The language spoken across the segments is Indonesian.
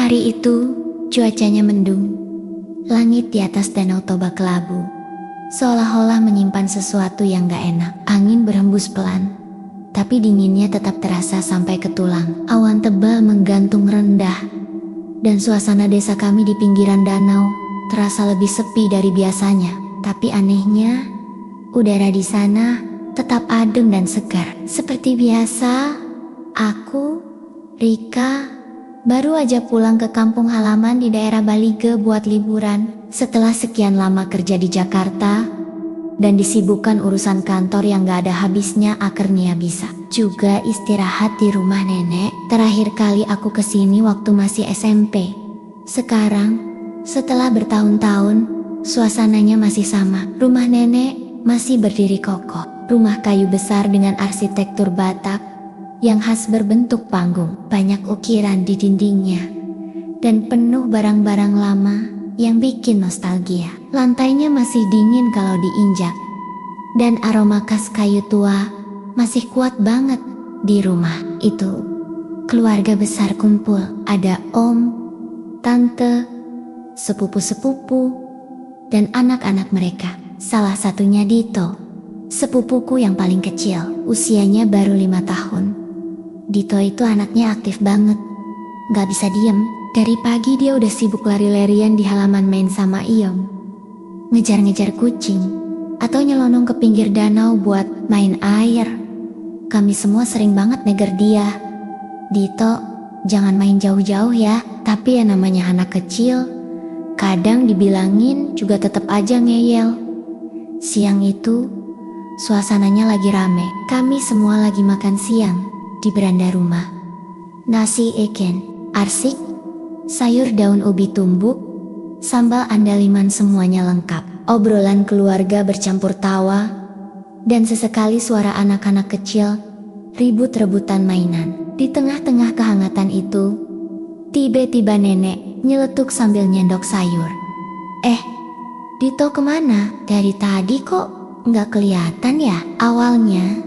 Hari itu, cuacanya mendung. Langit di atas Danau Toba kelabu, seolah-olah menyimpan sesuatu yang gak enak. Angin berhembus pelan, tapi dinginnya tetap terasa sampai ke tulang. Awan tebal menggantung rendah, dan suasana desa kami di pinggiran danau terasa lebih sepi dari biasanya. Tapi anehnya, udara di sana tetap adem dan segar. Seperti biasa, aku, Rika, baru aja pulang ke kampung halaman di daerah Balige buat liburan. Setelah sekian lama kerja di Jakarta dan disibukkan urusan kantor yang gak ada habisnya, akhirnya bisa juga istirahat di rumah nenek. Terakhir kali aku kesini waktu masih SMP. Sekarang, setelah bertahun-tahun, suasananya masih sama. Rumah nenek masih berdiri kokoh. Rumah kayu besar dengan arsitektur Batak yang khas berbentuk panggung. Banyak ukiran di dindingnya dan penuh barang-barang lama yang bikin nostalgia. Lantainya masih dingin kalau diinjak, dan aroma khas kayu tua masih kuat banget. Di rumah itu, keluarga besar kumpul. Ada om, tante, sepupu-sepupu, dan anak-anak mereka. Salah satunya Dito, sepupuku yang paling kecil, usianya baru 5 tahun. Dito itu anaknya aktif banget, gak bisa diem. Dari pagi dia udah sibuk lari-larian di halaman main sama Iyom, ngejar-ngejar kucing, atau nyelonong ke pinggir danau buat main air. Kami semua sering banget negur dia, "Dito, jangan main jauh-jauh ya." Tapi ya namanya anak kecil, kadang dibilangin juga tetap aja ngeyel. Siang itu, suasananya lagi rame. Kami semua lagi makan siang di beranda rumah. Nasi ikan, arsik, sayur daun ubi tumbuk, sambal andaliman, semuanya lengkap. Obrolan keluarga bercampur tawa, dan sesekali suara anak-anak kecil ribut-rebutan mainan. Di tengah-tengah kehangatan itu, tiba-tiba nenek nyeletuk sambil nyendok sayur. Dito kemana? Dari tadi kok nggak kelihatan ya?" Awalnya,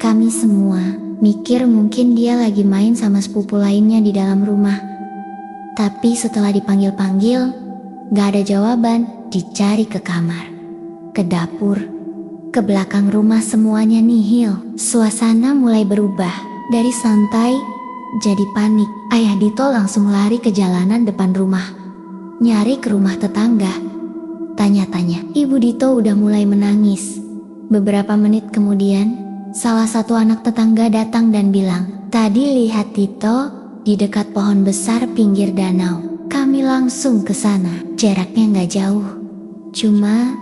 kami semua mikir mungkin dia lagi main sama sepupu lainnya di dalam rumah. Tapi setelah dipanggil-panggil, gak ada jawaban. Dicari ke kamar, ke dapur, ke belakang rumah, semuanya nihil. Suasana mulai berubah dari santai jadi panik. Ayah Dito langsung lari ke jalanan depan rumah, nyari ke rumah tetangga, tanya-tanya. Ibu Dito udah mulai menangis. Beberapa menit kemudian, salah satu anak tetangga datang dan bilang, "Tadi lihat Dito di dekat pohon besar pinggir danau." Kami langsung ke sana. Jaraknya gak jauh, cuma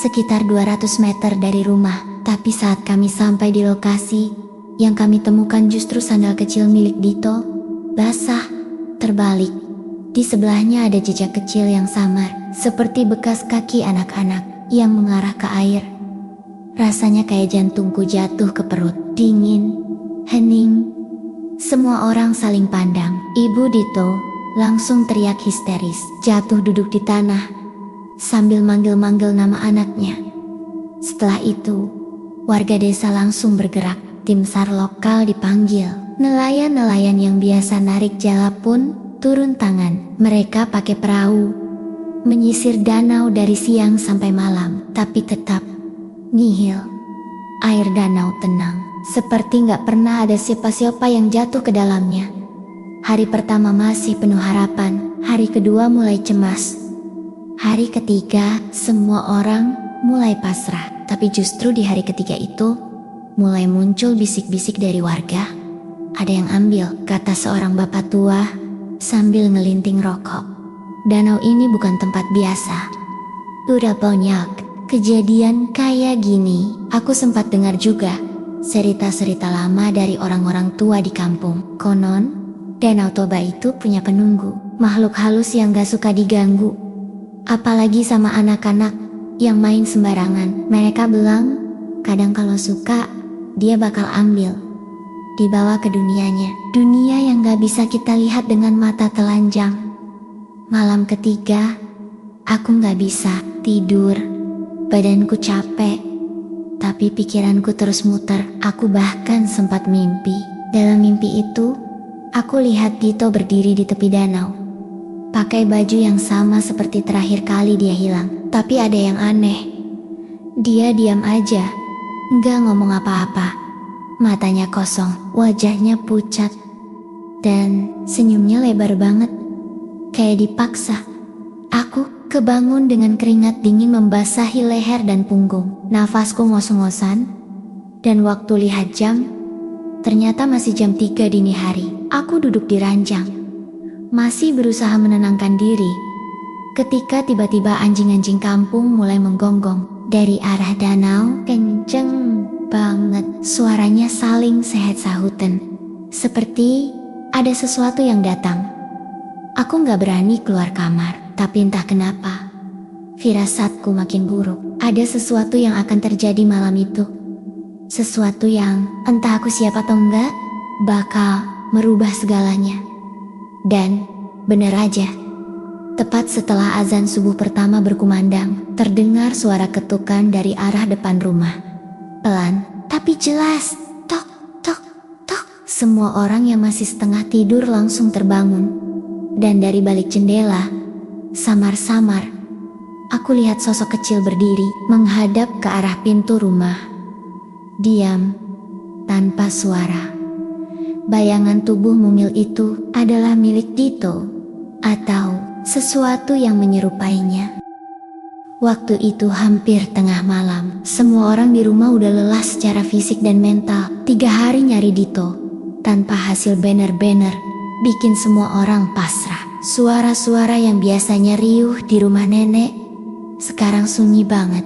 sekitar 200 meter dari rumah. Tapi saat kami sampai di lokasi, yang kami temukan justru sandal kecil milik Dito, basah, terbalik. Di sebelahnya ada jejak kecil yang samar, seperti bekas kaki anak-anak yang mengarah ke air. Rasanya kayak jantungku jatuh ke perut. Dingin, hening. Semua orang saling pandang. Ibu Dito langsung teriak histeris, jatuh duduk di tanah sambil manggil-manggil nama anaknya. Setelah itu, warga desa langsung bergerak. Tim SAR lokal dipanggil. Nelayan-nelayan yang biasa narik jala pun turun tangan. Mereka pakai perahu, menyisir danau dari siang sampai malam. Tapi tetap nihil. Air danau tenang, seperti gak pernah ada siapa-siapa yang jatuh ke dalamnya. Hari pertama masih penuh harapan, hari kedua mulai cemas, hari ketiga semua orang mulai pasrah. Tapi justru di hari ketiga itu, mulai muncul bisik-bisik dari warga. "Ada yang ambil," kata seorang bapak tua sambil ngelinting rokok. "Danau ini bukan tempat biasa. Udah banyak kejadian kayak gini." Aku sempat dengar juga cerita-cerita lama dari orang-orang tua di kampung. Konon, Danau Toba itu punya penunggu, makhluk halus yang gak suka diganggu. Apalagi sama anak-anak yang main sembarangan. Mereka bilang, kadang kalau suka, dia bakal ambil, dibawa ke dunianya. Dunia yang gak bisa kita lihat dengan mata telanjang. Malam ketiga, aku gak bisa tidur. Badanku capek, tapi pikiranku terus muter. Aku bahkan sempat mimpi. Dalam mimpi itu, aku lihat Dito berdiri di tepi danau, pakai baju yang sama seperti terakhir kali dia hilang. Tapi ada yang aneh. Dia diam aja, nggak ngomong apa-apa. Matanya kosong, wajahnya pucat, dan senyumnya lebar banget, kayak dipaksa. Aku kebangun dengan keringat dingin membasahi leher dan punggung. Nafasku ngos-ngosan, dan waktu lihat jam, ternyata masih jam 3 dini hari. Aku duduk di ranjang, masih berusaha menenangkan diri, ketika tiba-tiba anjing-anjing kampung mulai menggonggong dari arah danau. Kenceng banget suaranya, saling sehet-sahutan, seperti ada sesuatu yang datang. Aku gak berani keluar kamar, tapi entah kenapa firasatku makin buruk. Ada sesuatu yang akan terjadi malam itu, sesuatu yang entah aku siap atau enggak bakal merubah segalanya. Dan bener aja, tepat setelah azan subuh pertama berkumandang, terdengar suara ketukan dari arah depan rumah. Pelan, tapi jelas. Tok, tok, tok. Semua orang yang masih setengah tidur langsung terbangun. Dan dari balik jendela, samar-samar, aku lihat sosok kecil berdiri, menghadap ke arah pintu rumah. Diam, tanpa suara. Bayangan tubuh mungil itu adalah milik Dito, atau sesuatu yang menyerupainya. Waktu itu hampir tengah malam. Semua orang di rumah udah lelah secara fisik dan mental. 3 hari nyari Dito, tanpa hasil. Bener-bener bikin semua orang pasrah. Suara-suara yang biasanya riuh di rumah nenek, sekarang sunyi banget.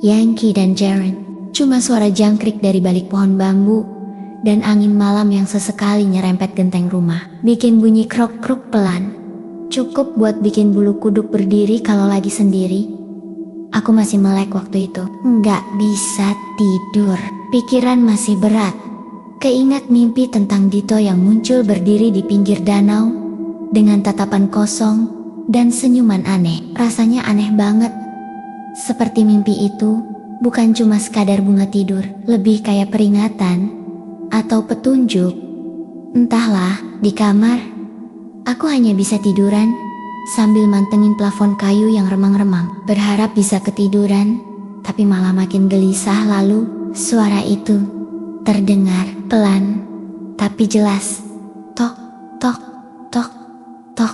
Yankee dan Jaren, cuma suara jangkrik dari balik pohon bambu, dan angin malam yang sesekali nyerempet genteng rumah, bikin bunyi krok-krok pelan. Cukup buat bikin bulu kuduk berdiri kalau lagi sendiri. Aku masih melek waktu itu, nggak bisa tidur. Pikiran masih berat. Keingat mimpi tentang Dito yang muncul berdiri di pinggir danau, dengan tatapan kosong dan senyuman aneh. Rasanya aneh banget. Seperti mimpi itu bukan cuma sekadar bunga tidur, lebih kayak peringatan atau petunjuk. Entahlah, di kamar aku hanya bisa tiduran sambil mantengin plafon kayu yang remang-remang, berharap bisa ketiduran, tapi malah makin gelisah. Lalu suara itu terdengar pelan tapi jelas. Tok, tok, tok, tok.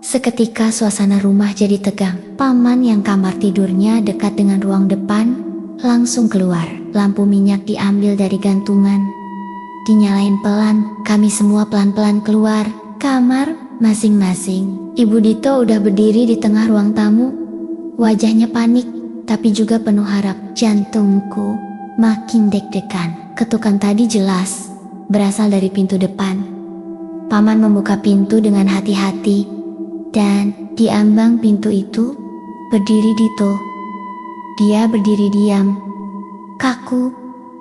Seketika suasana rumah jadi tegang. Paman yang kamar tidurnya dekat dengan ruang depan langsung keluar. Lampu minyak diambil dari gantungan, dinyalain pelan. Kami semua pelan-pelan keluar kamar masing-masing. Ibu Dito udah berdiri di tengah ruang tamu, wajahnya panik tapi juga penuh harap. Jantungku makin deg-degan. Ketukan tadi jelas berasal dari pintu depan. Paman membuka pintu dengan hati-hati, dan di ambang pintu itu berdiri Dito. Dia berdiri diam, kaku,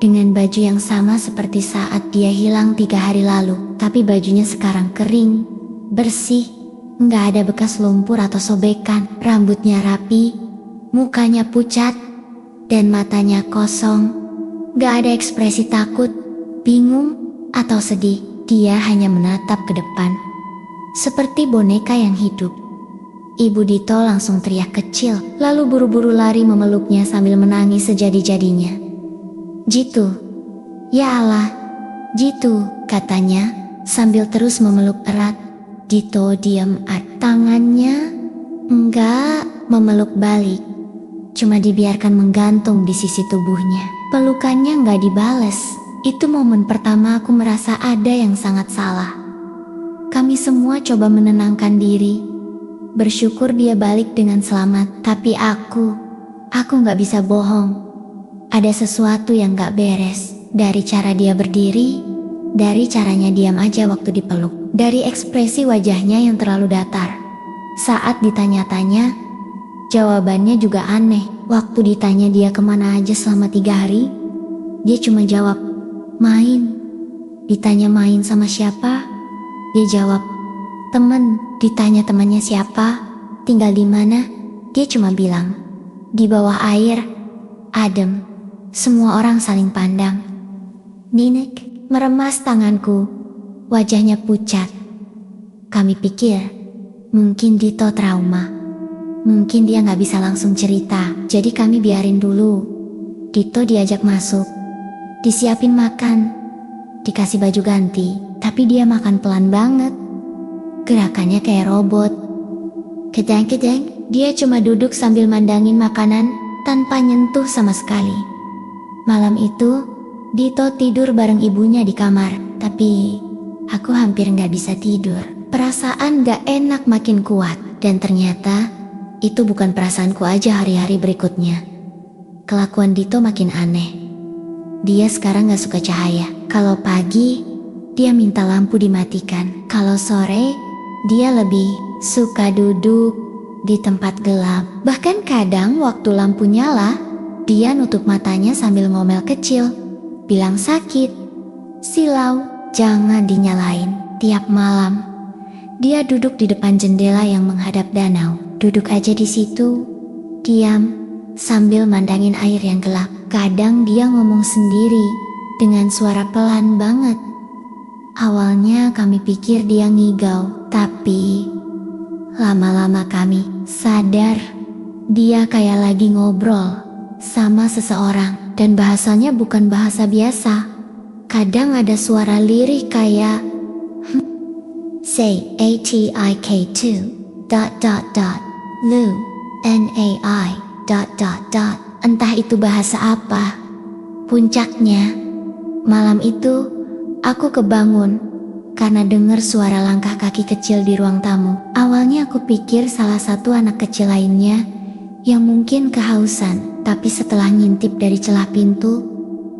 dengan baju yang sama seperti saat dia hilang 3 hari lalu. Tapi bajunya sekarang kering, bersih, nggak ada bekas lumpur atau sobekan. Rambutnya rapi, mukanya pucat, dan matanya kosong. Nggak ada ekspresi takut, bingung, atau sedih. Dia hanya menatap ke depan, seperti boneka yang hidup. Ibu Dito langsung teriak kecil, lalu buru-buru lari memeluknya sambil menangis sejadi-jadinya. Jitu, ya Allah, Jitu, katanya sambil terus memeluk erat. Dito diam, tangannya enggak memeluk balik, cuma dibiarkan menggantung di sisi tubuhnya. Pelukannya enggak dibales. Itu momen pertama aku merasa ada yang sangat salah. Kami semua coba menenangkan diri, bersyukur dia balik dengan selamat. Tapi aku enggak bisa bohong. Ada sesuatu yang gak beres. Dari cara dia berdiri, dari caranya diam aja waktu dipeluk, dari ekspresi wajahnya yang terlalu datar. Saat ditanya-tanya, jawabannya juga aneh. Waktu ditanya dia kemana aja selama 3 hari, dia cuma jawab, main. Ditanya main sama siapa, dia jawab, temen. Ditanya temannya siapa, tinggal di mana, dia cuma bilang, di bawah air, adem. Semua orang saling pandang. Ninek meremas tanganku, wajahnya pucat. Kami pikir Mungkin Dito trauma. Mungkin dia nggak bisa langsung cerita. Jadi kami biarin dulu. Dito diajak masuk. Disiapin makan. Dikasih baju ganti. Tapi dia makan pelan banget. Gerakannya kayak robot. Kedang-kedang, dia cuma duduk sambil mandangin makanan tanpa nyentuh sama sekali. Malam itu, Dito tidur bareng ibunya di kamar. Tapi aku hampir nggak bisa tidur. Perasaan nggak enak makin kuat. Dan ternyata itu bukan perasaanku aja hari-hari berikutnya. Kelakuan Dito makin aneh. Dia sekarang gak suka cahaya. Kalau pagi, dia minta lampu dimatikan. Kalau sore, dia lebih suka duduk di tempat gelap. Bahkan kadang waktu lampu nyala, dia nutup matanya sambil ngomel kecil. Bilang sakit. Silau, jangan dinyalain. Tiap malam, dia duduk di depan jendela yang menghadap danau. Duduk aja di situ, diam, sambil mandangin air yang gelap. Kadang dia ngomong sendiri, dengan suara pelan banget. Awalnya kami pikir dia ngigau, tapi lama-lama kami sadar dia kayak lagi ngobrol sama seseorang. Dan bahasanya bukan bahasa biasa. Kadang ada suara lirih kayak say ATIK2 ... Lu NAI ... Entah itu bahasa apa. Puncaknya, malam itu aku kebangun karena dengar suara langkah kaki kecil di ruang tamu. Awalnya aku pikir salah satu anak kecil lainnya yang mungkin kehausan. Tapi setelah ngintip dari celah pintu,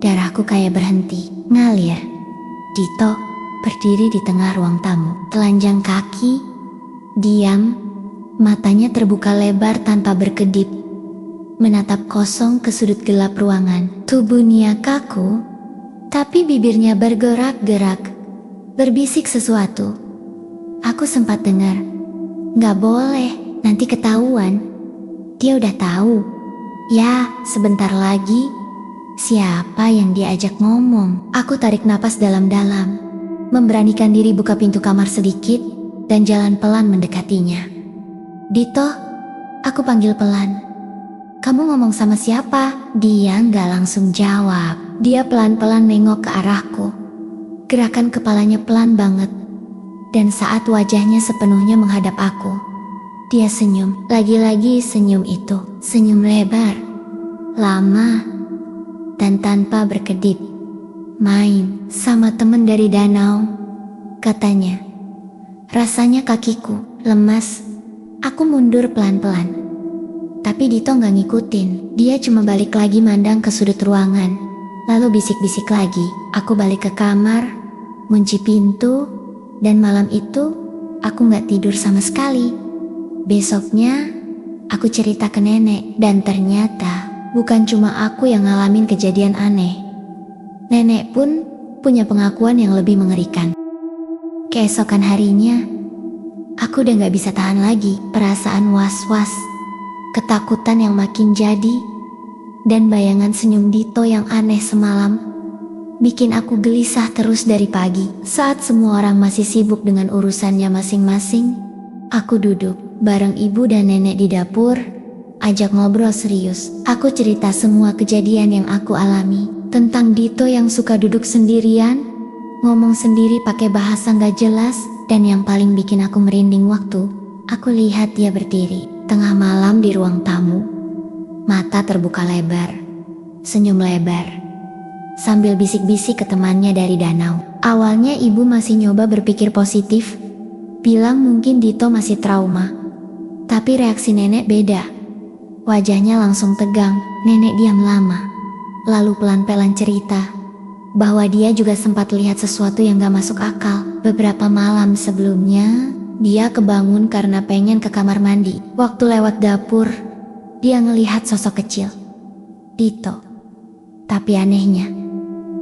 darahku kayak berhenti ngalir. Dito berdiri di tengah ruang tamu, telanjang kaki, diam, matanya terbuka lebar tanpa berkedip, menatap kosong ke sudut gelap ruangan. Tubuhnya kaku, tapi bibirnya bergerak-gerak, berbisik sesuatu. Aku sempat dengar, "Gak boleh, nanti ketahuan." Dia udah tahu. Ya, sebentar lagi, siapa yang diajak ngomong? Aku tarik napas dalam-dalam, memberanikan diri buka pintu kamar sedikit, dan jalan pelan mendekatinya. "Dito," aku panggil pelan. "Kamu ngomong sama siapa?" Dia nggak langsung jawab. Dia pelan-pelan nengok ke arahku. Gerakan kepalanya pelan banget. Dan saat wajahnya sepenuhnya menghadap aku, dia senyum. Lagi-lagi senyum itu. Senyum lebar, lama, dan tanpa berkedip. "Main sama temen dari danau," katanya. Rasanya kakiku lemas. Aku mundur pelan-pelan. Tapi Dito gak ngikutin. Dia cuma balik lagi mandang ke sudut ruangan. Lalu bisik-bisik lagi. Aku balik ke kamar, kunci pintu, dan malam itu aku gak tidur sama sekali. Besoknya aku cerita ke nenek, dan ternyata bukan cuma aku yang ngalamin kejadian aneh. Nenek pun punya pengakuan yang lebih mengerikan. Keesokan harinya, aku udah gak bisa tahan lagi. Perasaan was-was, ketakutan yang makin jadi, dan bayangan senyum Dito yang aneh semalam bikin aku gelisah terus dari pagi. Saat semua orang masih sibuk dengan urusannya masing-masing, aku duduk bareng ibu dan nenek di dapur, ajak ngobrol serius. Aku cerita semua kejadian yang aku alami, tentang Dito yang suka duduk sendirian, ngomong sendiri pakai bahasa gak jelas, dan yang paling bikin aku merinding waktu aku lihat dia berdiri tengah malam di ruang tamu, mata terbuka lebar, senyum lebar, sambil bisik-bisik ke temannya dari danau. Awalnya ibu masih nyoba berpikir positif, bilang mungkin Dito masih trauma. Tapi reaksi nenek beda. Wajahnya langsung tegang. Nenek diam lama, lalu pelan-pelan cerita bahwa dia juga sempat lihat sesuatu yang gak masuk akal. Beberapa malam sebelumnya, dia kebangun karena pengen ke kamar mandi. Waktu lewat dapur, dia ngelihat sosok kecil, Dito. Tapi anehnya,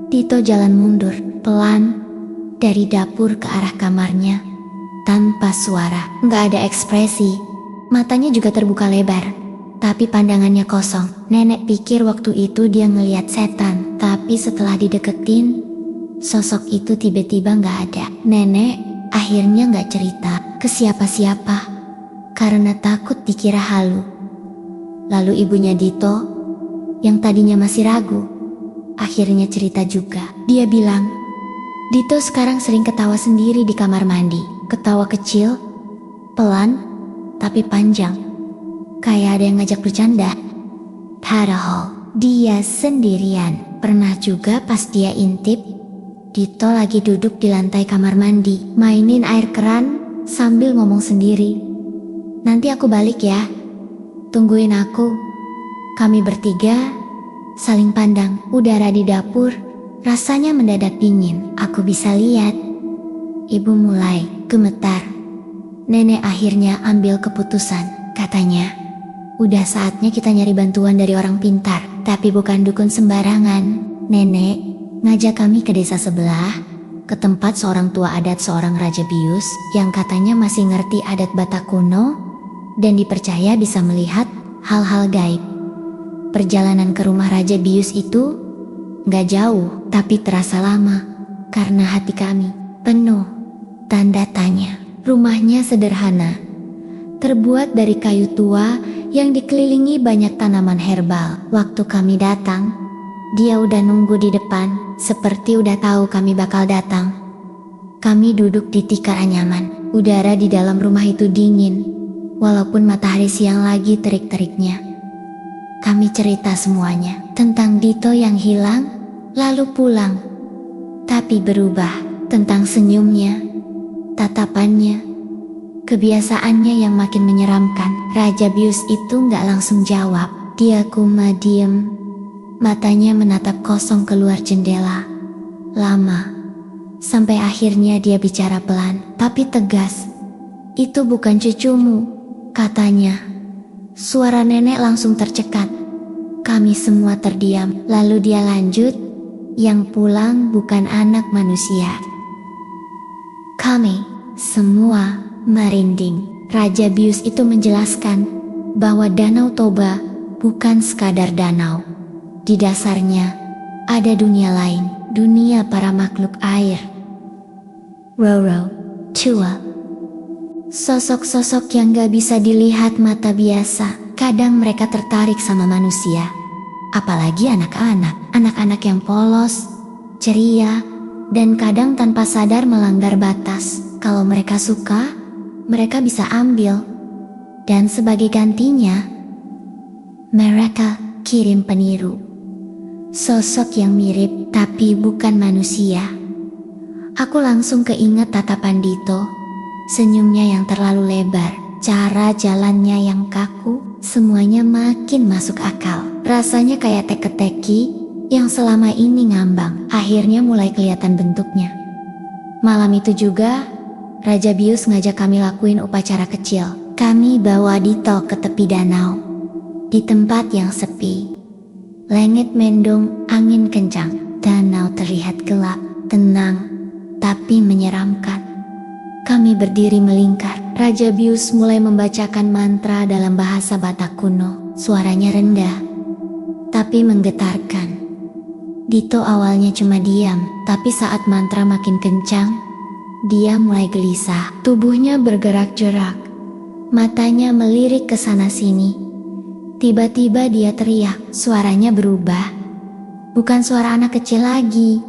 Dito jalan mundur, pelan, dari dapur ke arah kamarnya, tanpa suara. Gak ada ekspresi, matanya juga terbuka lebar, tapi pandangannya kosong. Nenek pikir waktu itu dia ngelihat setan, tapi setelah dideketin, sosok itu tiba-tiba gak ada. Nenek akhirnya gak cerita ke siapa-siapa. karena takut dikira halu. Lalu ibunya Dito, yang tadinya masih ragu, akhirnya cerita juga. Dia bilang, Dito sekarang sering ketawa sendiri di kamar mandi. Ketawa kecil, pelan, tapi panjang. Kayak ada yang ngajak bercanda. Padahal dia sendirian. Pernah juga pas dia intip, Dito lagi duduk di lantai kamar mandi, mainin air keran sambil ngomong sendiri. Nanti aku balik ya, tungguin aku. Kami bertiga saling pandang. Udara di dapur rasanya mendadak dingin. Aku bisa lihat ibu mulai gemetar. Nenek akhirnya ambil keputusan. Katanya, udah saatnya kita nyari bantuan dari orang pintar. Tapi bukan dukun sembarangan. Nenek ngajak kami ke desa sebelah, ke tempat seorang tua adat seorang Raja Bius yang katanya masih ngerti adat Batak kuno dan dipercaya bisa melihat hal-hal gaib. Perjalanan ke rumah Raja Bius itu gak jauh, tapi terasa lama karena hati kami penuh tanda tanya. Rumahnya sederhana, terbuat dari kayu tua yang dikelilingi banyak tanaman herbal. Waktu kami datang, dia udah nunggu di depan, seperti udah tahu kami bakal datang. Kami duduk di tikar anyaman. Udara di dalam rumah itu dingin, walaupun matahari siang lagi terik-teriknya. Kami cerita semuanya tentang Dito yang hilang, lalu pulang, tapi berubah. Tentang senyumnya, tatapannya, kebiasaannya yang makin menyeramkan. Raja Bius itu gak langsung jawab. Dia cuma diem. Matanya menatap kosong keluar jendela. Lama. Sampai akhirnya dia bicara pelan, tapi tegas. Itu bukan cucumu, katanya. Suara nenek langsung tercekat. Kami semua terdiam. Lalu dia lanjut, yang pulang bukan anak manusia. Kami semua merinding. Raja Bius itu menjelaskan bahwa Danau Toba bukan sekadar danau. Di dasarnya ada dunia lain, dunia para makhluk air. Roro, tua, sosok-sosok yang gak bisa dilihat mata biasa. Kadang mereka tertarik sama manusia, apalagi anak-anak. Anak-anak yang polos, ceria, dan kadang tanpa sadar melanggar batas. Kalau mereka suka, mereka bisa ambil. Dan sebagai gantinya, mereka kirim peniru. Sosok yang mirip tapi bukan manusia. Aku langsung keinget tatapan Dito, senyumnya yang terlalu lebar, cara jalannya yang kaku, semuanya makin masuk akal. Rasanya kayak teka-teki yang selama ini ngambang, akhirnya mulai kelihatan bentuknya. Malam itu juga, Raja Bius ngajak kami lakuin upacara kecil. Kami bawa Dito ke tepi danau, di tempat yang sepi. Langit mendung, angin kencang, danau terlihat gelap, tenang, tapi menyeramkan. Kami berdiri melingkar. Raja Bius mulai membacakan mantra dalam bahasa Batak kuno. Suaranya rendah, tapi menggetarkan. Dito awalnya cuma diam, tapi saat mantra makin kencang, dia mulai gelisah. Tubuhnya bergerak-gerak, matanya melirik ke sana sini. Tiba-tiba dia teriak, suaranya berubah. Bukan suara anak kecil lagi,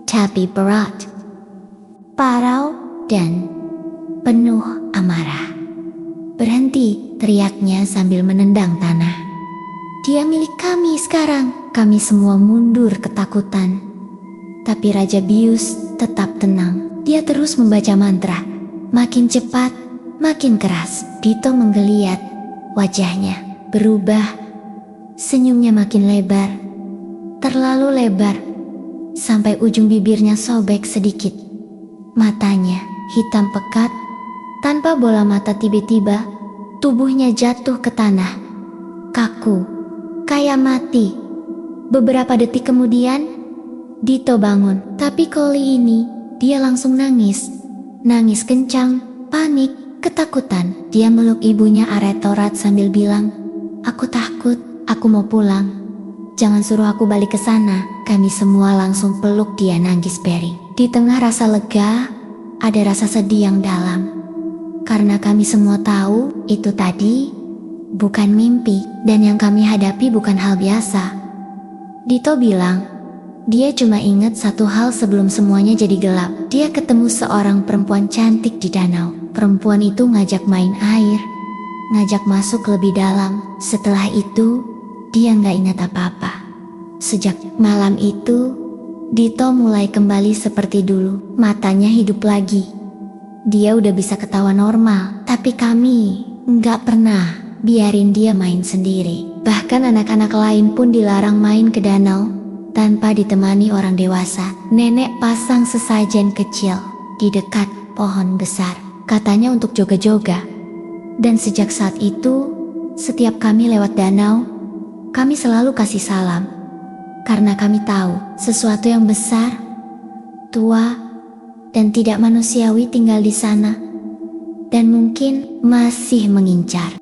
tapi berat, parau, dan penuh amarah. Berhenti, teriaknya sambil menendang tanah. Dia milik kami sekarang. Kami semua mundur ketakutan. Tapi Raja Bius tetap tenang. Dia terus membaca mantra. Makin cepat, makin keras. Dito menggeliat. Wajahnya berubah. Senyumnya makin lebar. Terlalu lebar. Sampai ujung bibirnya sobek sedikit. Matanya hitam pekat. Tanpa bola mata tiba-tiba, tubuhnya jatuh ke tanah. Kaku, kayak mati. Beberapa detik kemudian, Dito bangun. Tapi kali ini, dia langsung nangis. Nangis kencang, panik, ketakutan. Dia meluk ibunya Aretorat sambil bilang, "Aku takut, aku mau pulang. Jangan suruh aku balik ke sana." Kami semua langsung peluk dia nangis bering. Di tengah rasa lega, ada rasa sedih yang dalam. Karena kami semua tahu itu tadi bukan mimpi dan yang kami hadapi bukan hal biasa. Dito bilang, dia cuma ingat satu hal sebelum semuanya jadi gelap. Dia ketemu seorang perempuan cantik di danau. Perempuan itu ngajak main air, ngajak masuk lebih dalam. Setelah itu, dia nggak ingat apa-apa. Sejak malam itu, Dito mulai kembali seperti dulu. Matanya hidup lagi. Dia udah bisa ketawa normal, tapi kami nggak pernah biarin dia main sendiri. Bahkan anak-anak lain pun dilarang main ke danau tanpa ditemani orang dewasa. Nenek pasang sesajen kecil di dekat pohon besar, katanya untuk joga-joga. Dan sejak saat itu, setiap kami lewat danau, kami selalu kasih salam. Karena kami tahu sesuatu yang besar, tua, dan tidak manusiawi tinggal di sana, dan mungkin masih mengincar.